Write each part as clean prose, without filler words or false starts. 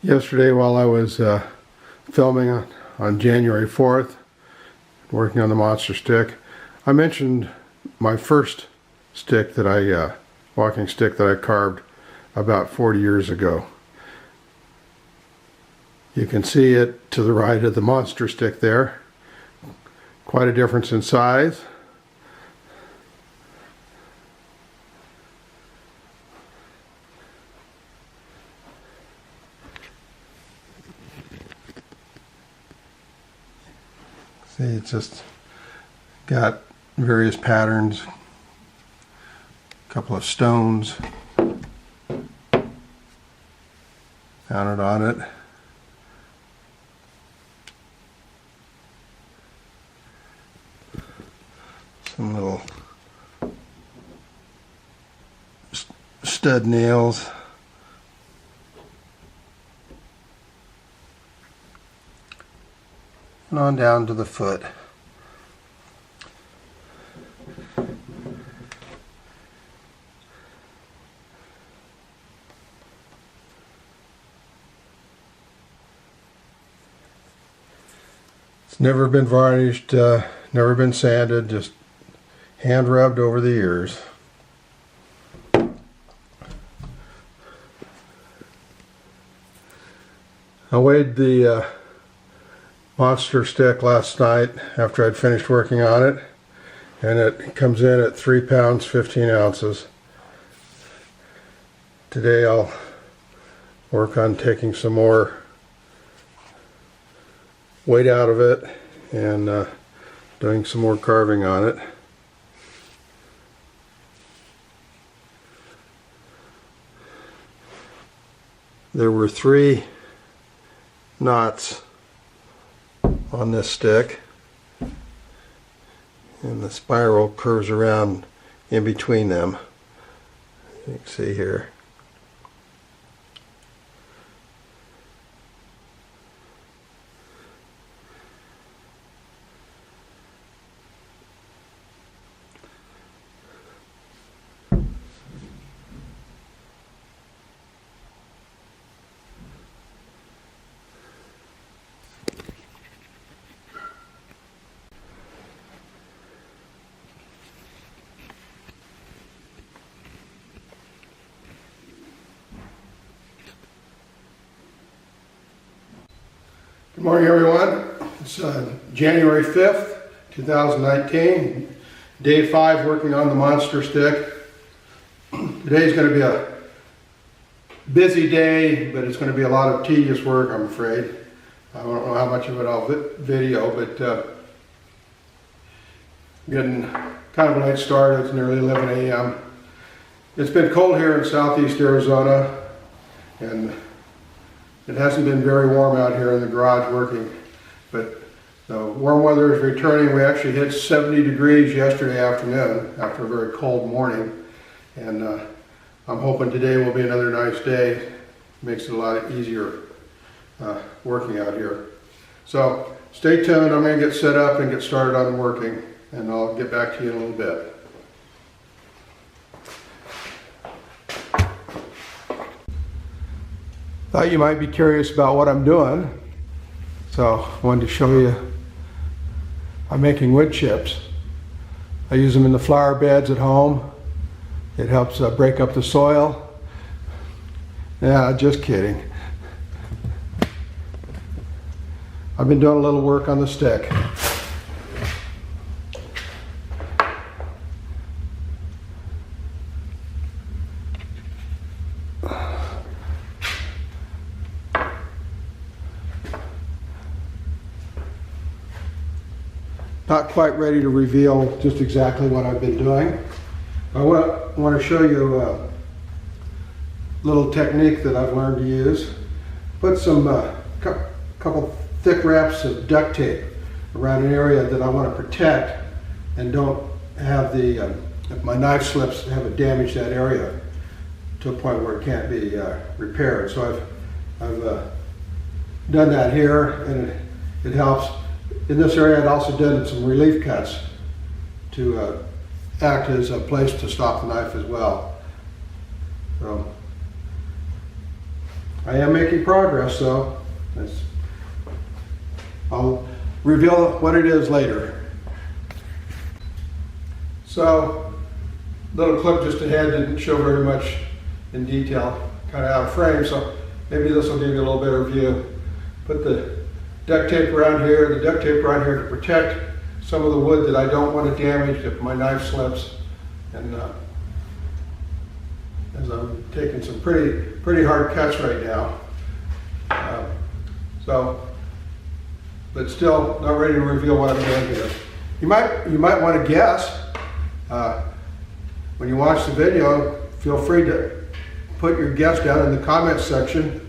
Yesterday while I was filming on January 4th, working on the monster stick, I mentioned my first stick that walking stick that I carved about 40 years ago. You can see it to the right of the monster stick there. Quite a difference in size. See, it's just got various patterns, a couple of stones mounted on it. Some little stud nails. And on down to the foot. It's never been varnished, never been sanded, just hand rubbed over the ears. I weighed the monster stick last night after I'd finished working on it, and it comes in at 3 pounds 15 ounces. Today I'll work on taking some more weight out of it and doing some more carving on it. There were 3 knots on this stick, and the spiral curves around in between them. You can see here. Good morning, everyone. It's January 5th, 2019, day 5 working on the monster stick. Today's going to be a busy day, but it's going to be a lot of tedious work, I'm afraid. I don't know how much of it I'll video, but getting kind of a late start. It's nearly 11 a.m. It's been cold here in southeast Arizona, and it hasn't been very warm out here in the garage working, but the warm weather is returning. We actually hit 70 degrees yesterday afternoon after a very cold morning, and I'm hoping today will be another nice day. Makes it a lot easier working out here. So stay tuned. I'm going to get set up and get started on working, and I'll get back to you in a little bit. Thought you might be curious about what I'm doing, so I wanted to show you. I'm making wood chips. I use them in the flower beds at home. It helps break up the soil. Yeah, just kidding. I've been doing a little work on the stick. Not quite ready to reveal just exactly what I've been doing. I want to show you a little technique that I've learned to use. Put some couple thick wraps of duct tape around an area that I want to protect and don't have if my knife slips, have it damage that area to a point where it can't be repaired. So I've done that here, and it helps. In this area, I'd also done some relief cuts to act as a place to stop the knife as well. So I am making progress, so I'll reveal what it is later. So, little clip just ahead didn't show very much in detail, kind of out of frame, so maybe this will give you a little better view. Put the duct tape around here, the duct tape around here to protect some of the wood that I don't want to damage if my knife slips. And as I'm taking some pretty hard cuts right now. But still not ready to reveal what I'm doing here. You might want to guess. When you watch the video, feel free to put your guess down in the comments section.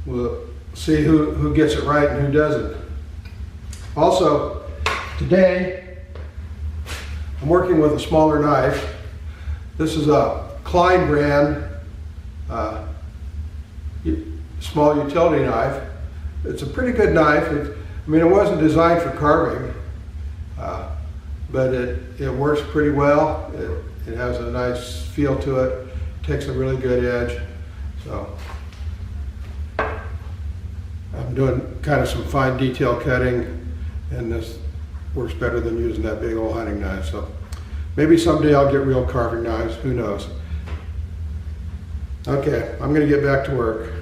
We'll see who gets it right and who doesn't. Also, today I'm working with a smaller knife. This is a Klein brand small utility knife. It's a pretty good knife. I mean, it wasn't designed for carving, but it works pretty well. It has a nice feel to it. Takes a really good edge. So I'm doing kind of some fine detail cutting, and this works better than using that big old hunting knife. So maybe someday I'll get real carving knives. Who knows? Okay, I'm going to get back to work.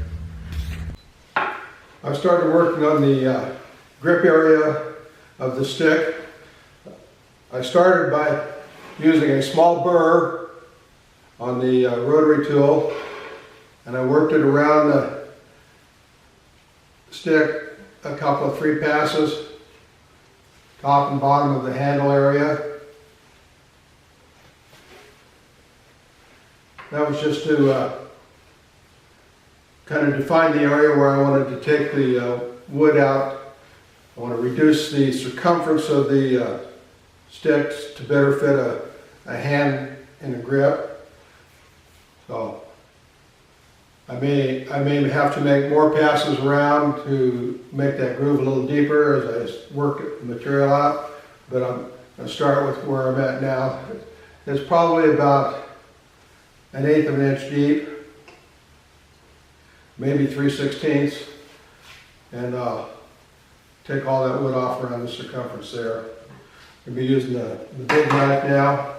I started working on the grip area of the stick. I started by using a small burr on the rotary tool, and I worked it around the stick a couple of 3 passes, top and bottom of the handle area. That was just to kind of define the area where I wanted to take the wood out. I want to reduce the circumference of the sticks to better fit a hand in a grip. So I may have to make more passes around to make that groove a little deeper as I work the material out, but I'm going to start with where I'm at now. It's probably about 1/8 of an inch deep, maybe 3/16, and take all that wood off around the circumference there. I'll be using the big knife now.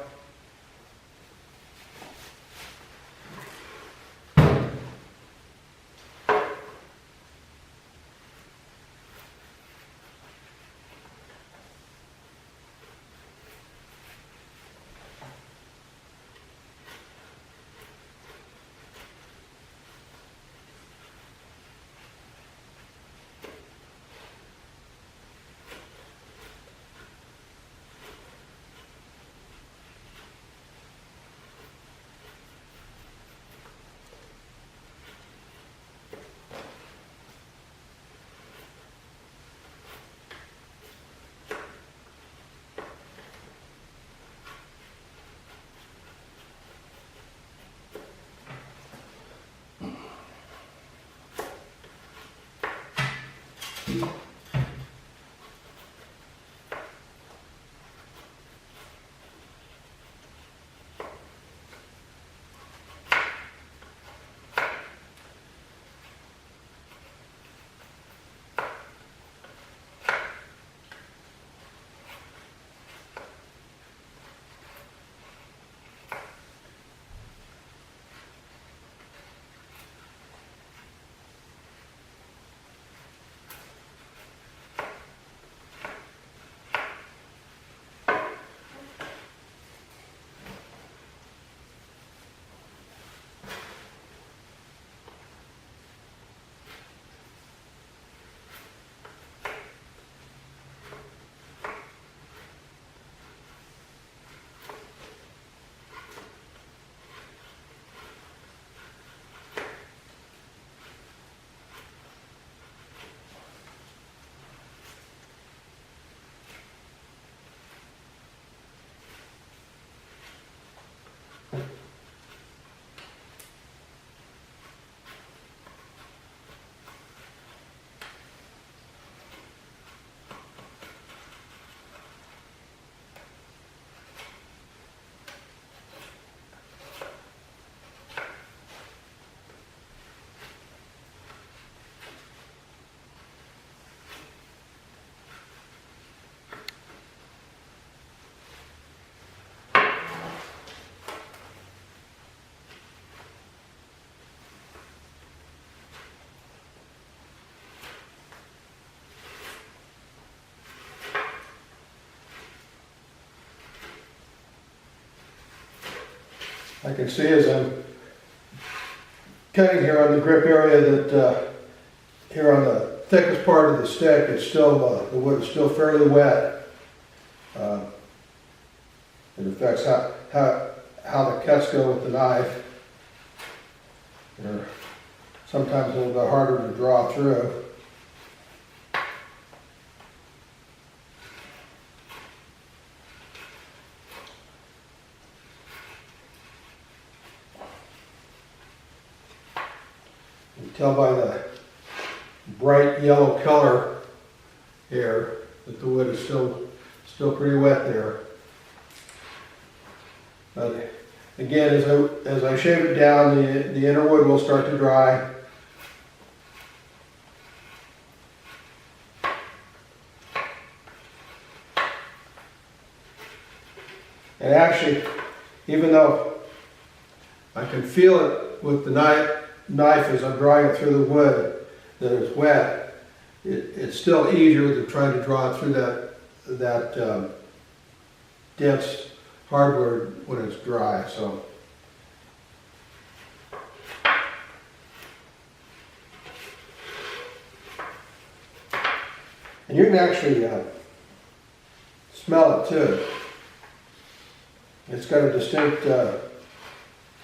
I can see as I'm cutting here on the grip area that here on the thickest part of the stick, it's still the wood is still fairly wet. It affects how the cuts go with the knife. They're sometimes a little bit harder to draw through. You can tell by the bright yellow color here that the wood is still pretty wet there. But again, as I shave it down, the inner wood will start to dry. And actually, even though I can feel it with the knife as I'm drawing it through the wood, that it's wet, it's still easier to try to draw it through that dense hardwood when it's dry. So and you can actually smell it too. It's got a distinct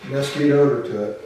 mesquite odor to it.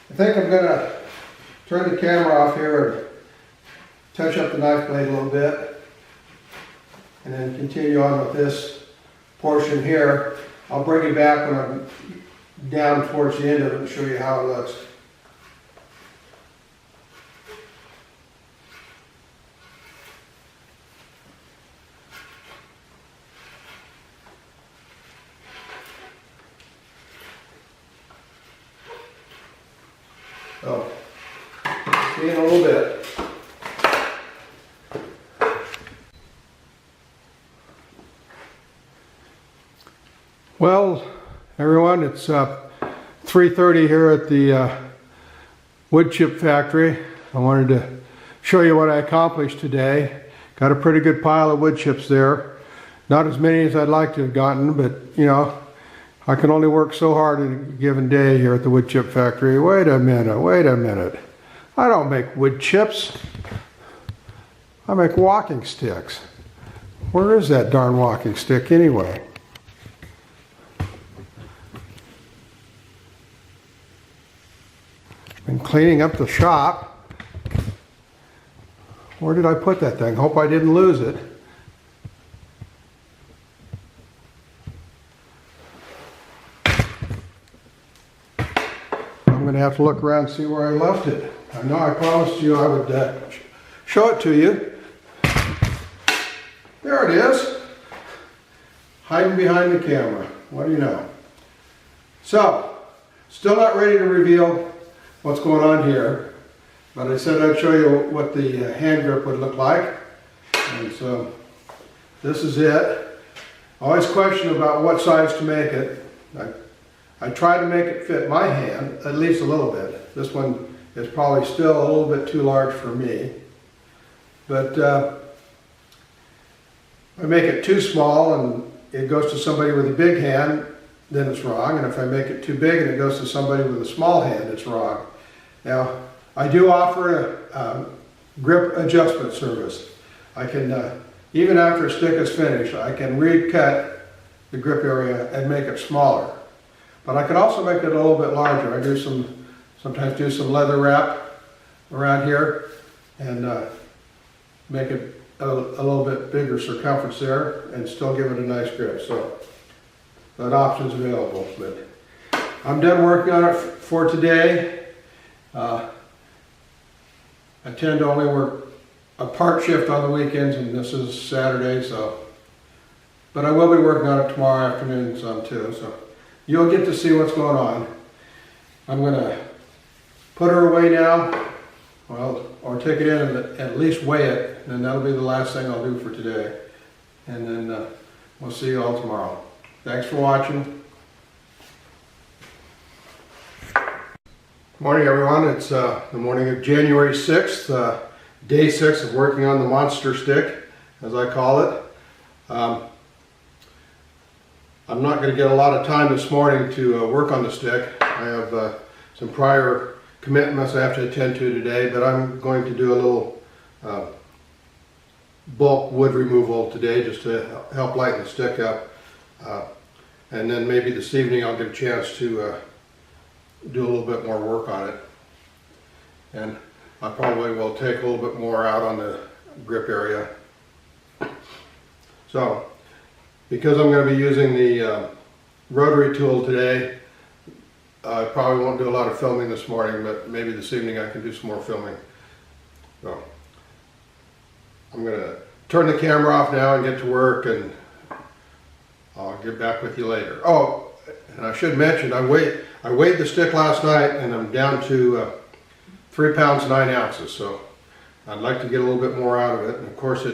I think I'm going to turn the camera off here and touch up the knife blade a little bit, and then continue on with this portion here. I'll bring it back when I'm down towards the end of it and show you how it looks. So, see you in a little bit. Well, everyone, it's 3:30 here at the wood chip factory. I wanted to show you what I accomplished today. Got a pretty good pile of wood chips there. Not as many as I'd like to have gotten, but you know, I can only work so hard in a given day here at the wood chip factory. Wait a minute. I don't make wood chips. I make walking sticks. Where is that darn walking stick anyway? Been cleaning up the shop. Where did I put that thing? Hope I didn't lose it. I'm going to have to look around and see where I left it. I know I promised you I would show it to you. There it is. Hiding behind the camera. What do you know? So, still not ready to reveal what's going on here, but I said I'd show you what the hand grip would look like. And so, this is it. I always question about what size to make it. I try to make it fit my hand, at least a little bit. This one is probably still a little bit too large for me. But if I make it too small and it goes to somebody with a big hand, then it's wrong. And if I make it too big and it goes to somebody with a small hand, it's wrong. Now, I do offer grip adjustment service. I can, even after a stick is finished, I can recut the grip area and make it smaller. But I can also make it a little bit larger. I sometimes do some leather wrap around here and make it a little bit bigger circumference there and still give it a nice grip. So that option's available. But I'm done working on it for today. I tend to only work a part shift on the weekends, and this is Saturday, but I will be working on it tomorrow afternoon some too. So you'll get to see what's going on. I'm going to put her away now, well, or take it in and at least weigh it, and that'll be the last thing I'll do for today. And then we'll see you all tomorrow. Thanks for watching. Morning everyone, it's the morning of January 6th, day 6 of working on the monster stick, as I call it. I'm not going to get a lot of time this morning to work on the stick. I have some prior commitments I have to attend to today, but I'm going to do a little bulk wood removal today just to help lighten the stick up. And then maybe this evening I'll get a chance to do a little bit more work on it. And I probably will take a little bit more out on the grip area. So, because I'm going to be using the rotary tool today, I probably won't do a lot of filming this morning, but maybe this evening I can do some more filming. So, I'm going to turn the camera off now and get to work, and I'll get back with you later. Oh, and I should mention, I weighed the stick last night, and I'm down to 3 pounds 9 ounces. So I'd like to get a little bit more out of it. And of course,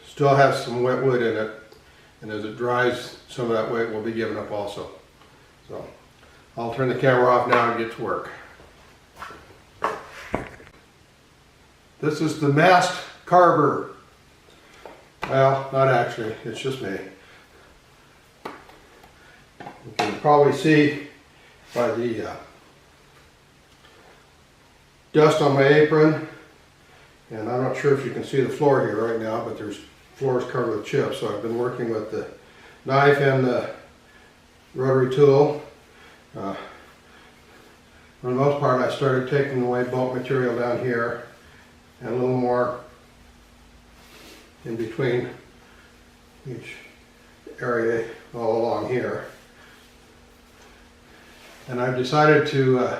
still has some wet wood in it, and as it dries, some of that weight will be given up also. So I'll turn the camera off now and get to work. This is the masked carver. Well, not actually, it's just me. You can probably see by the dust on my apron, and I'm not sure if you can see the floor here right now, but there's floors covered with chips. So I've been working with the knife and the rotary tool. For the most part, I started taking away bulk material down here and a little more in between each area all along here. And I've decided to,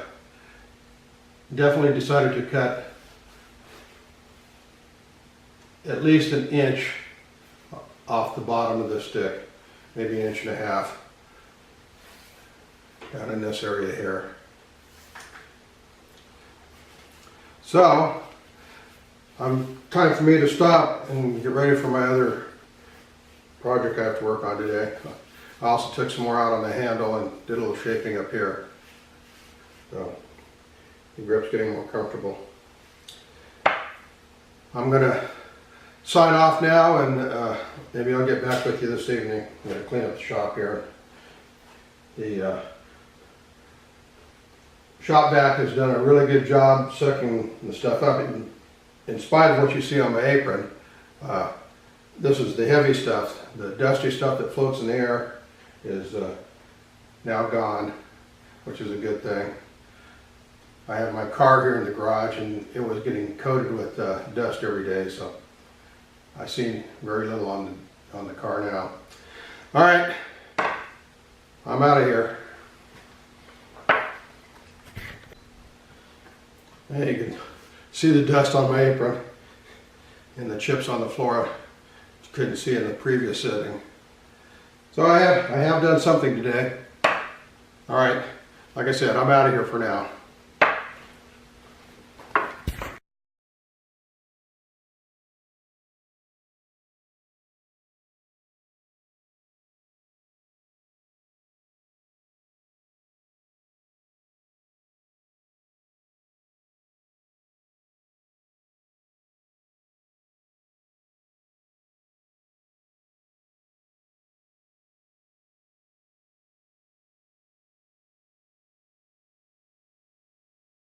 definitely decided to cut at least an inch off the bottom of this stick, maybe 1.5 inches down in this area here. So, time for me to stop and get ready for my other project I have to work on today. I also took some more out on the handle and did a little shaping up here. So the grip's getting more comfortable. I'm going to sign off now, and maybe I'll get back with you this evening. I'm going to clean up the shop here. The shop vac has done a really good job sucking the stuff up. In spite of what you see on my apron, this is the heavy stuff. The dusty stuff that floats in the air is now gone, which is a good thing. I have my car here in the garage, and it was getting coated with dust every day, so I see very little on the car now. All right, I'm out of here. And you can see the dust on my apron and the chips on the floor. You couldn't see in the previous setting. So I have done something today. All right, like I said, I'm out of here for now.